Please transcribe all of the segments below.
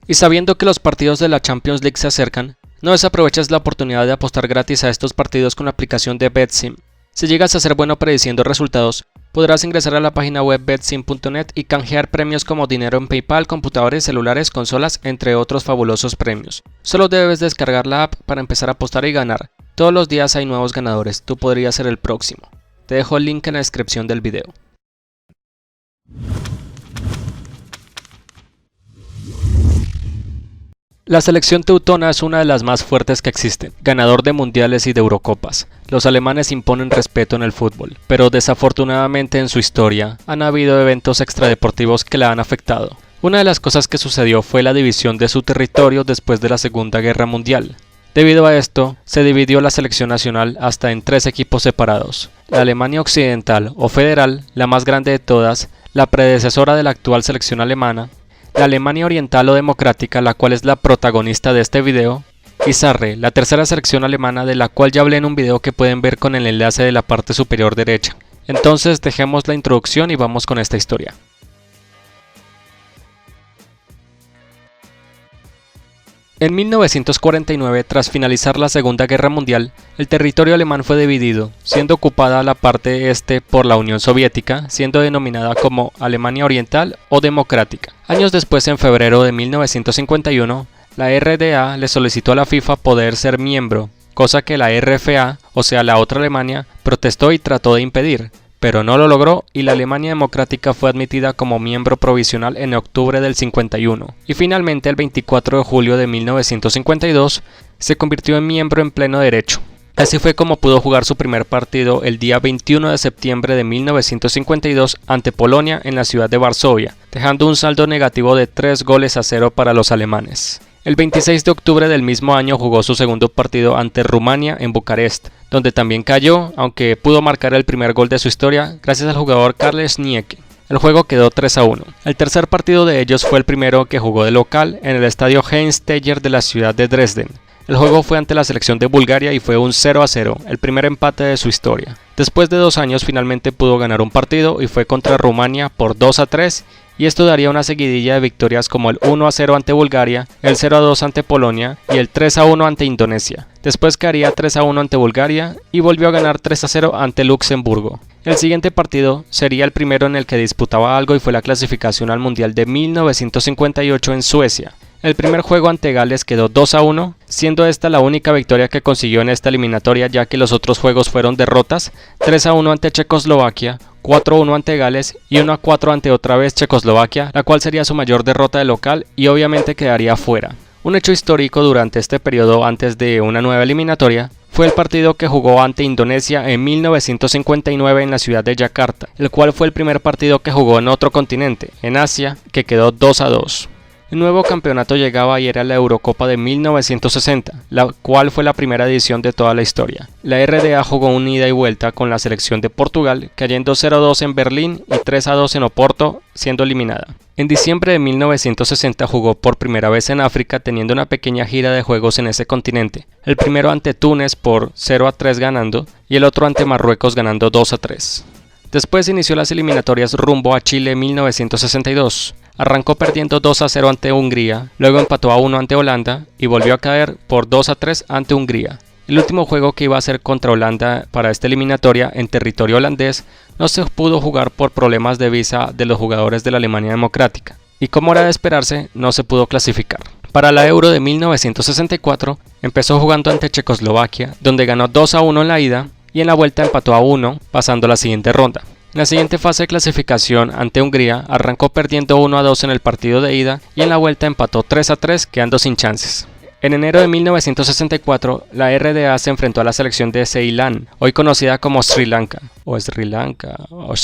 Y sabiendo que los partidos de la Champions League se acercan, no desaproveches la oportunidad de apostar gratis a estos partidos con la aplicación de BetSim. Si llegas a ser bueno prediciendo resultados, podrás ingresar a la página web betsim.net y canjear premios como dinero en PayPal, computadores, celulares, consolas, entre otros fabulosos premios. Solo debes descargar la app para empezar a apostar y ganar. Todos los días hay nuevos ganadores, tú podrías ser el próximo. Te dejo el link en la descripción del video. La selección teutona es una de las más fuertes que existen, ganador de mundiales y de Eurocopas. Los alemanes imponen respeto en el fútbol, pero desafortunadamente en su historia han habido eventos extradeportivos que la han afectado. Una de las cosas que sucedió fue la división de su territorio después de la Segunda Guerra Mundial. Debido a esto, se dividió la selección nacional hasta en 3 equipos separados. La Alemania Occidental o Federal, la más grande de todas, la predecesora de la actual selección alemana, la Alemania Oriental o Democrática, la cual es la protagonista de este video, y Sarre, la tercera selección alemana de la cual ya hablé en un video que pueden ver con el enlace de la parte superior derecha. Entonces dejemos la introducción y vamos con esta historia. En 1949, tras finalizar la Segunda Guerra Mundial, el territorio alemán fue dividido, siendo ocupada la parte este por la Unión Soviética, siendo denominada como Alemania Oriental o Democrática. Años después, en febrero de 1951, la RDA le solicitó a la FIFA poder ser miembro, cosa que la RFA, o sea la otra Alemania, protestó y trató de impedir, pero no lo logró y la Alemania Democrática fue admitida como miembro provisional en octubre del 51 y finalmente el 24 de julio de 1952 se convirtió en miembro en pleno derecho. Así fue como pudo jugar su primer partido el día 21 de septiembre de 1952 ante Polonia en la ciudad de Varsovia, dejando un saldo negativo de 3-0 para los alemanes. El 26 de octubre del mismo año jugó su segundo partido ante Rumania en Bucarest, donde también cayó, aunque pudo marcar el primer gol de su historia gracias al jugador Karl Schnieke. El juego quedó 3-1. El tercer partido de ellos fue el primero que jugó de local en el estadio Heinz-Steyer de la ciudad de Dresden. El juego fue ante la selección de Bulgaria y fue un 0-0, el primer empate de su historia. Después de 2 años finalmente pudo ganar un partido y fue contra Rumania por 2-3 y esto daría una seguidilla de victorias como el 1-0 ante Bulgaria, el 0-2 ante Polonia y el 3-1 ante Indonesia. Después caería 3-1 ante Bulgaria y volvió a ganar 3-0 ante Luxemburgo. El siguiente partido sería el primero en el que disputaba algo y fue la clasificación al Mundial de 1958 en Suecia. El primer juego ante Gales quedó 2-1, siendo esta la única victoria que consiguió en esta eliminatoria ya que los otros juegos fueron derrotas, 3-1 ante Checoslovaquia, 4-1 ante Gales y 1-4 ante otra vez Checoslovaquia, la cual sería su mayor derrota de local y obviamente quedaría fuera. Un hecho histórico durante este periodo antes de una nueva eliminatoria fue el partido que jugó ante Indonesia en 1959 en la ciudad de Yakarta, el cual fue el primer partido que jugó en otro continente, en Asia, que quedó 2-2. El nuevo campeonato llegaba y era la Eurocopa de 1960, la cual fue la primera edición de toda la historia. La RDA jugó un ida y vuelta con la selección de Portugal, cayendo 0-2 en Berlín y 3-2 en Oporto, siendo eliminada. En diciembre de 1960 jugó por primera vez en África, teniendo una pequeña gira de juegos en ese continente. El primero ante Túnez por 0-3 ganando y el otro ante Marruecos ganando 2-3. Después inició las eliminatorias rumbo a Chile en 1962. Arrancó perdiendo 2-0 ante Hungría, luego empató a 1 ante Holanda y volvió a caer por 2-3 ante Hungría. El último juego que iba a ser contra Holanda para esta eliminatoria en territorio holandés no se pudo jugar por problemas de visa de los jugadores de la Alemania Democrática, y como era de esperarse, no se pudo clasificar. Para la Euro de 1964 empezó jugando ante Checoslovaquia, donde ganó 2-1 en la ida y en la vuelta empató a 1, pasando a la siguiente ronda. En la siguiente fase de clasificación ante Hungría arrancó perdiendo 1-2 en el partido de ida y en la vuelta empató 3-3 quedando sin chances. En enero de 1964 la RDA se enfrentó a la selección de Ceilán, hoy conocida como Sri Lanka o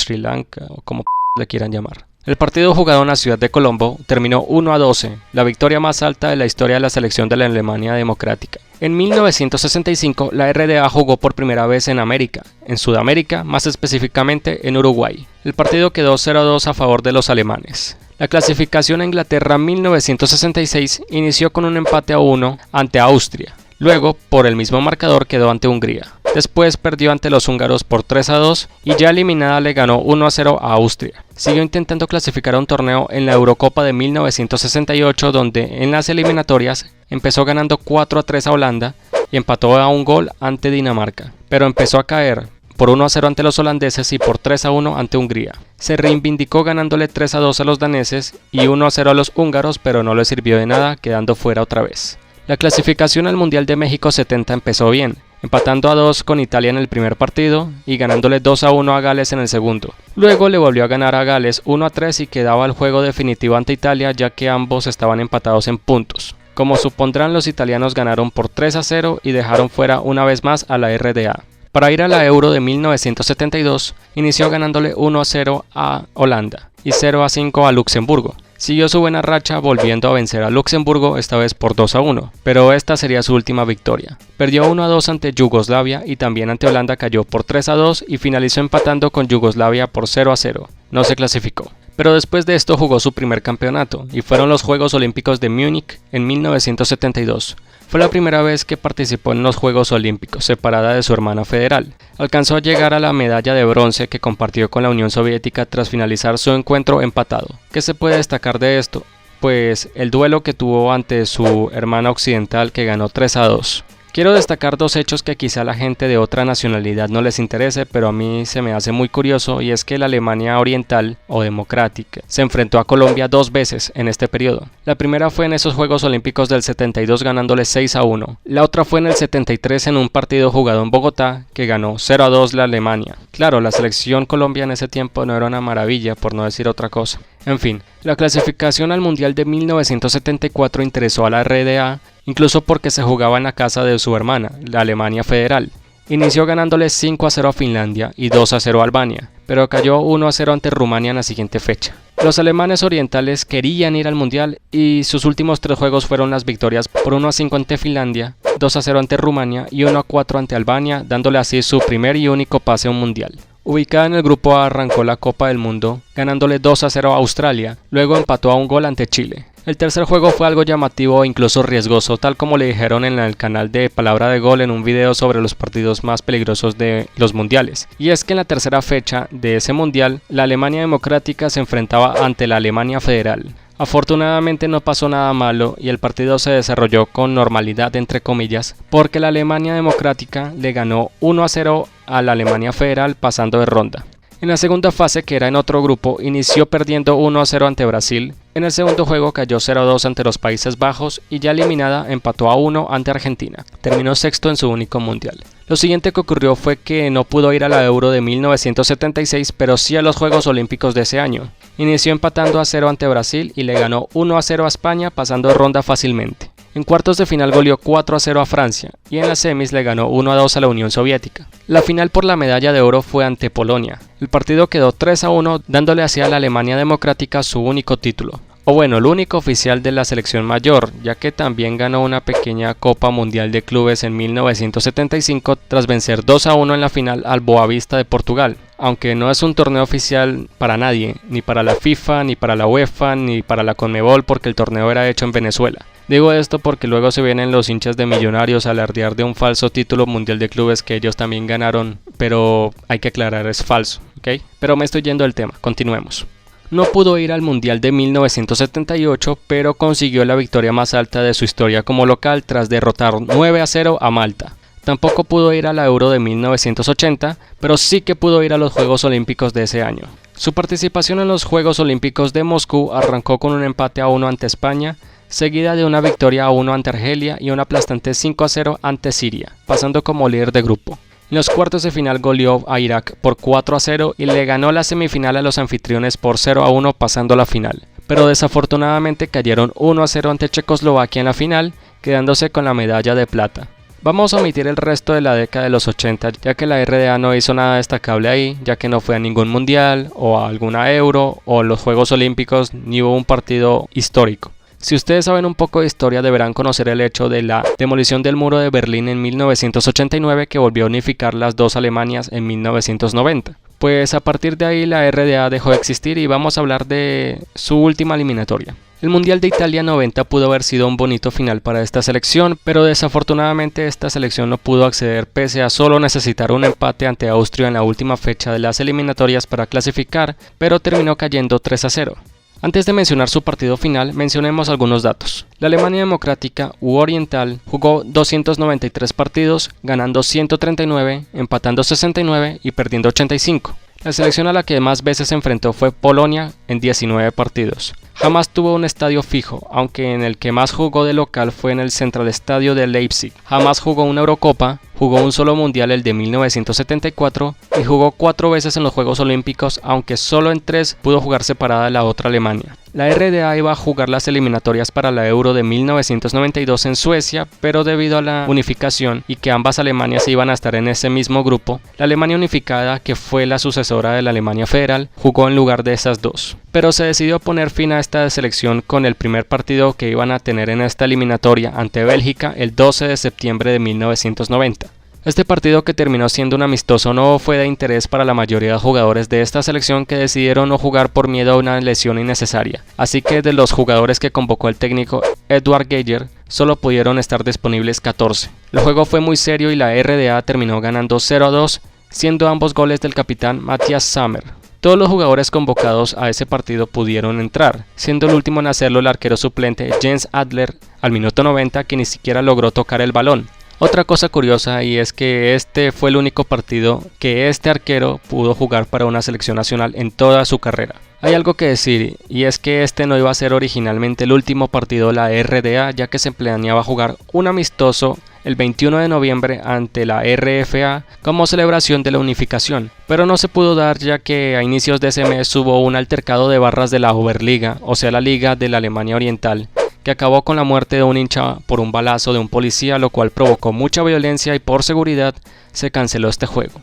como le quieran llamar. El partido jugado en la ciudad de Colombo terminó 1-12, la victoria más alta de la historia de la selección de la Alemania Democrática. En 1965 la RDA jugó por primera vez en América, en Sudamérica, más específicamente en Uruguay. El partido quedó 0-2 a favor de los alemanes. La clasificación a Inglaterra 1966 inició con un empate a 1 ante Austria. Luego, por el mismo marcador, quedó ante Hungría. Después perdió ante los húngaros por 3-2 y ya eliminada le ganó 1-0 a Austria. Siguió intentando clasificar a un torneo en la Eurocopa de 1968 donde en las eliminatorias empezó ganando 4-3 a Holanda y empató a un gol ante Dinamarca, pero empezó a caer por 1-0 ante los holandeses y por 3-1 ante Hungría. Se reivindicó ganándole 3-2 a los daneses y 1-0 a los húngaros, pero no le sirvió de nada, quedando fuera otra vez. La clasificación al Mundial de México 70 empezó bien, empatando a 2 con Italia en el primer partido y ganándole 2-1 a Gales en el segundo. Luego le volvió a ganar a Gales 1-3 y quedaba el juego definitivo ante Italia, ya que ambos estaban empatados en puntos. Como supondrán, los italianos ganaron por 3-0 y dejaron fuera una vez más a la RDA. Para ir a la Euro de 1972, inició ganándole 1-0 a Holanda y 0-5 a Luxemburgo. Siguió su buena racha volviendo a vencer a Luxemburgo, esta vez por 2-1, pero esta sería su última victoria. Perdió 1-2 ante Yugoslavia y también ante Holanda cayó por 3-2 y finalizó empatando con Yugoslavia por 0-0. No se clasificó. Pero después de esto jugó su primer campeonato y fueron los Juegos Olímpicos de Múnich en 1972. Fue la primera vez que participó en los Juegos Olímpicos, separada de su hermana federal. Alcanzó a llegar a la medalla de bronce que compartió con la Unión Soviética tras finalizar su encuentro empatado. ¿Qué se puede destacar de esto? Pues el duelo que tuvo ante su hermana occidental que ganó 3-2. Quiero destacar dos hechos que quizá a la gente de otra nacionalidad no les interese, pero a mí se me hace muy curioso, y es que la Alemania Oriental o Democrática se enfrentó a Colombia 2 veces en este periodo. La primera fue en esos Juegos Olímpicos del 72 ganándole 6-1. La otra fue en el 73 en un partido jugado en Bogotá que ganó 0-2 la Alemania. Claro, la selección Colombia en ese tiempo no era una maravilla, por no decir otra cosa. En fin, la clasificación al Mundial de 1974 interesó a la RDA, incluso porque se jugaba en la casa de su hermana, la Alemania Federal. Inició ganándole 5-0 a Finlandia y 2-0 a Albania, pero cayó 1-0 ante Rumania en la siguiente fecha. Los alemanes orientales querían ir al Mundial y sus últimos 3 juegos fueron las victorias por 1-5 ante Finlandia, 2-0 ante Rumania y 1-4 ante Albania, dándole así su primer y único pase a un Mundial. Ubicada en el grupo A, arrancó la Copa del Mundo, ganándole 2-0 a Australia, luego empató a un gol ante Chile. El tercer juego fue algo llamativo e incluso riesgoso, tal como le dijeron en el canal de Palabra de Gol en un video sobre los partidos más peligrosos de los mundiales. Y es que en la tercera fecha de ese mundial, la Alemania Democrática se enfrentaba ante la Alemania Federal. Afortunadamente no pasó nada malo y el partido se desarrolló con normalidad entre comillas, porque la Alemania Democrática le ganó 1-0 a la Alemania Federal pasando de ronda. En la segunda fase, que era en otro grupo, inició perdiendo 1-0 ante Brasil. En el segundo juego cayó 0-2 ante los Países Bajos y ya eliminada empató a 1 ante Argentina. Terminó sexto en su único mundial. Lo siguiente que ocurrió fue que no pudo ir a la Euro de 1976, pero sí a los Juegos Olímpicos de ese año. Inició empatando a 0 ante Brasil y le ganó 1-0 a España pasando de ronda fácilmente. En cuartos de final goleó 4-0 a Francia y en las semis le ganó 1-2 a la Unión Soviética. La final por la medalla de oro fue ante Polonia. El partido quedó 3-1 dándole hacia la Alemania Democrática su único título. O bueno, el único oficial de la selección mayor, ya que también ganó una pequeña Copa Mundial de Clubes en 1975 tras vencer 2-1 en la final al Boavista de Portugal. Aunque no es un torneo oficial para nadie, ni para la FIFA, ni para la UEFA, ni para la Conmebol, porque el torneo era hecho en Venezuela. Digo esto porque luego se vienen los hinchas de Millonarios a alardear de un falso título mundial de clubes que ellos también ganaron, pero hay que aclarar, es falso, ¿ok? Pero me estoy yendo del tema, continuemos. No pudo ir al Mundial de 1978, pero consiguió la victoria más alta de su historia como local tras derrotar 9-0 a Malta. Tampoco pudo ir a la Euro de 1980, pero sí que pudo ir a los Juegos Olímpicos de ese año. Su participación en los Juegos Olímpicos de Moscú arrancó con un empate a 1 ante España, seguida de una victoria a 1 ante Argelia y un aplastante 5-0 ante Siria, pasando como líder de grupo. En los cuartos de final goleó a Irak por 4-0 y le ganó la semifinal a los anfitriones por 0-1 pasando a la final. Pero desafortunadamente cayeron 1-0 ante Checoslovaquia en la final, quedándose con la medalla de plata. Vamos a omitir el resto de la década de los 80, ya que la RDA no hizo nada destacable ahí, ya que no fue a ningún mundial, o a alguna Euro, o los Juegos Olímpicos, ni hubo un partido histórico. Si ustedes saben un poco de historia, deberán conocer el hecho de la demolición del muro de Berlín en 1989, que volvió a unificar las dos Alemanias en 1990. Pues a partir de ahí la RDA dejó de existir y vamos a hablar de su última eliminatoria. El Mundial de Italia 90 pudo haber sido un bonito final para esta selección, pero desafortunadamente esta selección no pudo acceder pese a solo necesitar un empate ante Austria en la última fecha de las eliminatorias para clasificar, pero terminó cayendo 3-0. Antes de mencionar su partido final, mencionemos algunos datos. La Alemania Democrática u Oriental jugó 293 partidos, ganando 139, empatando 69 y perdiendo 85. La selección a la que más veces se enfrentó fue Polonia en 19 partidos. Jamás tuvo un estadio fijo, aunque en el que más jugó de local fue en el Central Estadio de Leipzig. Jamás jugó una Eurocopa, jugó un solo Mundial, el de 1974, y jugó 4 veces en los Juegos Olímpicos, aunque solo en 3 pudo jugar separada de la otra Alemania. La RDA iba a jugar las eliminatorias para la Euro de 1992 en Suecia, pero debido a la unificación y que ambas Alemanias iban a estar en ese mismo grupo, la Alemania unificada, que fue la sucesora de la Alemania federal, jugó en lugar de esas dos. Pero se decidió poner fin a esta selección con el primer partido que iban a tener en esta eliminatoria ante Bélgica el 12 de septiembre de 1990. Este partido, que terminó siendo un amistoso, no fue de interés para la mayoría de jugadores de esta selección, que decidieron no jugar por miedo a una lesión innecesaria. Así que de los jugadores que convocó el técnico Edward Geiger, solo pudieron estar disponibles 14. El juego fue muy serio y la RDA terminó ganando 0-2, siendo ambos goles del capitán Matthias Sammer. Todos los jugadores convocados a ese partido pudieron entrar, siendo el último en hacerlo el arquero suplente Jens Adler al minuto 90, que ni siquiera logró tocar el balón. Otra cosa curiosa, y es que este fue el único partido que este arquero pudo jugar para una selección nacional en toda su carrera. Hay algo que decir, y es que este no iba a ser originalmente el último partido de la RDA, ya que se planeaba jugar un amistoso el 21 de noviembre ante la RFA como celebración de la unificación, pero no se pudo dar, ya que a inicios de ese mes hubo un altercado de barras de la Oberliga, o sea la Liga de la Alemania Oriental, que acabó con la muerte de un hincha por un balazo de un policía, lo cual provocó mucha violencia y por seguridad se canceló este juego.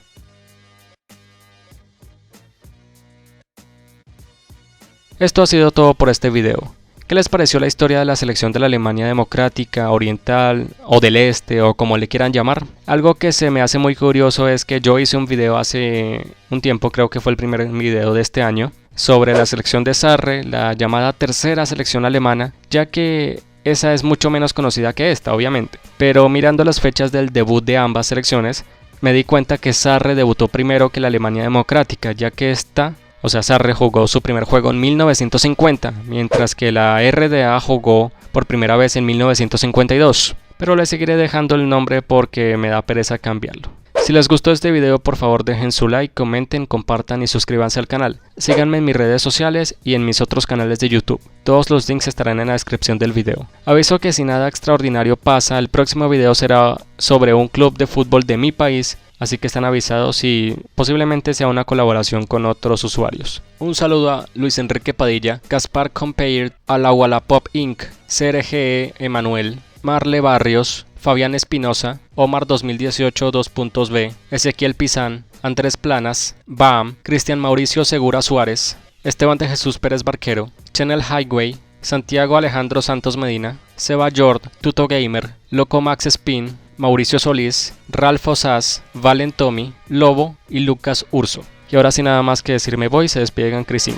Esto ha sido todo por este video. ¿Qué les pareció la historia de la selección de la Alemania Democrática, Oriental o del Este, o como le quieran llamar? Algo que se me hace muy curioso es que yo hice un video hace un tiempo, creo que fue el primer video de este año, sobre la selección de Sarre, la llamada tercera selección alemana, ya que esa es mucho menos conocida que esta, obviamente. Pero mirando las fechas del debut de ambas selecciones, me di cuenta que Sarre debutó primero que la Alemania Democrática, ya que Sarre jugó su primer juego en 1950, mientras que la RDA jugó por primera vez en 1952. Pero le seguiré dejando el nombre porque me da pereza cambiarlo. Si les gustó este video, por favor dejen su like, comenten, compartan y suscríbanse al canal. Síganme en mis redes sociales y en mis otros canales de YouTube. Todos los links estarán en la descripción del video. Aviso que si nada extraordinario pasa, el próximo video será sobre un club de fútbol de mi país, así que están avisados, y posiblemente sea una colaboración con otros usuarios. Un saludo a Luis Enrique Padilla, Gaspar Compared, a la Wallapop Inc., CRGE Emanuel, Marle Barrios, Fabián Espinosa, Omar 2018 2.B, Ezequiel Pizán, Andrés Planas, Bam, Cristian Mauricio Segura Suárez, Esteban de Jesús Pérez Barquero, Channel Highway, Santiago Alejandro Santos Medina, Seba Jord, Tuto Gamer, Loco Max Spin, Mauricio Solís, Ralfo Sass, Valen Tommy, Lobo y Lucas Urso. Y ahora sin nada más que decir me voy, se despide Gancri 5.